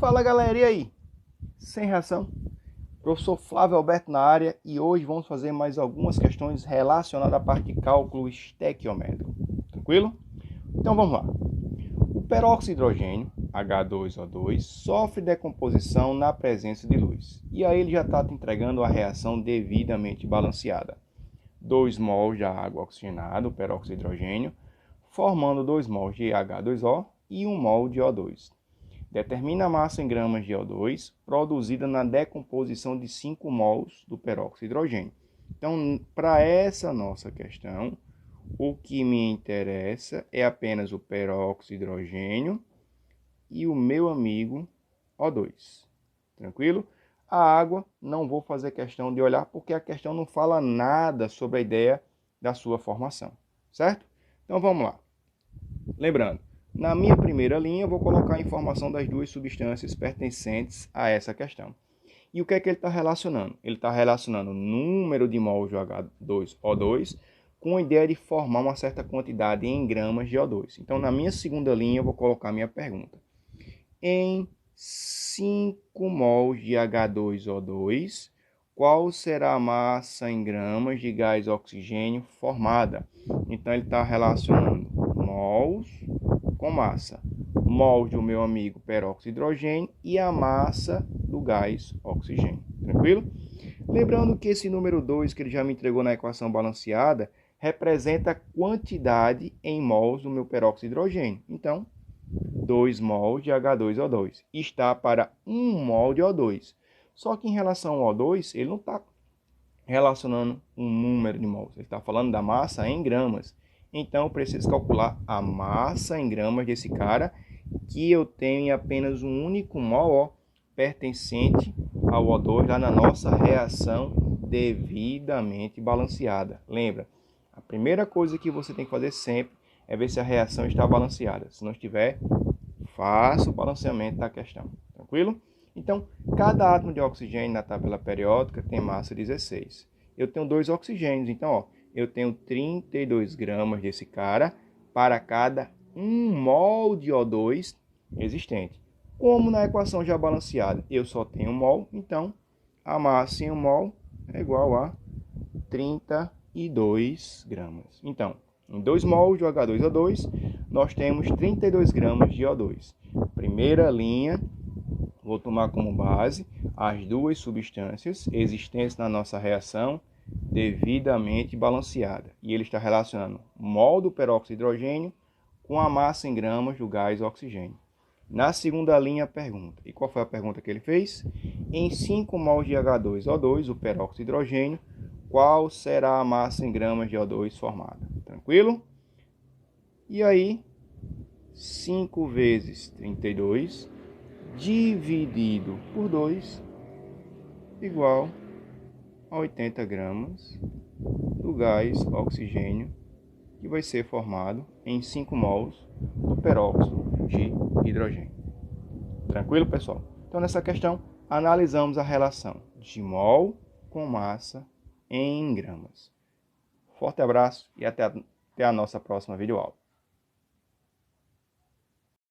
Fala galera, e aí? Sem reação? Professor Flávio Alberto na área e hoje vamos fazer mais algumas questões relacionadas à parte de cálculo estequiométrico. Tranquilo? Então vamos lá. O peróxido de hidrogênio, H2O2, sofre decomposição na presença de luz. E aí ele já está te entregando a reação devidamente balanceada. 2 mols de água oxigenada, o peróxido de hidrogênio, formando 2 mols de H2O e 1 mol de O2. Determina a massa em gramas de O2 produzida na decomposição de 5 mols do peróxido de hidrogênio. Então, para essa nossa questão, o que me interessa é apenas o peróxido de hidrogênio e o meu amigo O2. Tranquilo? A água não vou fazer questão de olhar porque a questão não fala nada sobre a ideia da sua formação. Certo? Então vamos lá. Lembrando, na minha primeira linha, eu vou colocar a informação das duas substâncias pertencentes a essa questão. E o que é que ele está relacionando? Ele está relacionando o número de mols de H2O2 com a ideia de formar uma certa quantidade em gramas de O2. Então, na minha segunda linha, eu vou colocar a minha pergunta. Em 5 mols de H2O2, qual será a massa em gramas de gás oxigênio formada? Então, ele está relacionando mols com massa. Mols do meu amigo peróxido de hidrogênio e a massa do gás oxigênio. Tranquilo? Lembrando que esse número 2 que ele já me entregou na equação balanceada representa a quantidade em mols do meu peróxido de hidrogênio. Então, 2 mols de H2O2 está para 1 mol de O2. Só que em relação ao O2, ele não está relacionando um número de mols. Ele está falando da massa em gramas. Então, eu preciso calcular a massa em gramas desse cara, que eu tenho em apenas um único mol, pertencente ao O2, lá na nossa reação devidamente balanceada. Lembra, a primeira coisa que você tem que fazer sempre é ver se a reação está balanceada. Se não estiver, faça o balanceamento da questão. Tranquilo? Então, cada átomo de oxigênio na tabela periódica tem massa 16. Eu tenho 2 oxigênios, então, ó, eu tenho 32 gramas desse cara para cada 1 mol de O2 existente. Como na equação já balanceada eu só tenho 1 mol, então a massa em 1 mol é igual a 32 gramas. Então, em 2 mols de H2O2, nós temos 32 gramas de O2. Primeira linha, vou tomar como base as duas substâncias existentes na nossa reação devidamente balanceada. E ele está relacionando o mol do peróxido de hidrogênio com a massa em gramas do gás oxigênio. Na segunda linha, pergunta. E qual foi a pergunta que ele fez? Em 5 mols de H2O2, o peróxido de hidrogênio, qual será a massa em gramas de O2 formada? Tranquilo? E aí, 5 vezes 32 dividido por 2 igual a 80 gramas do gás oxigênio que vai ser formado em 5 mols do peróxido de hidrogênio. Tranquilo, pessoal? Então, nessa questão, analisamos a relação de mol com massa em gramas. Forte abraço e até a nossa próxima videoaula.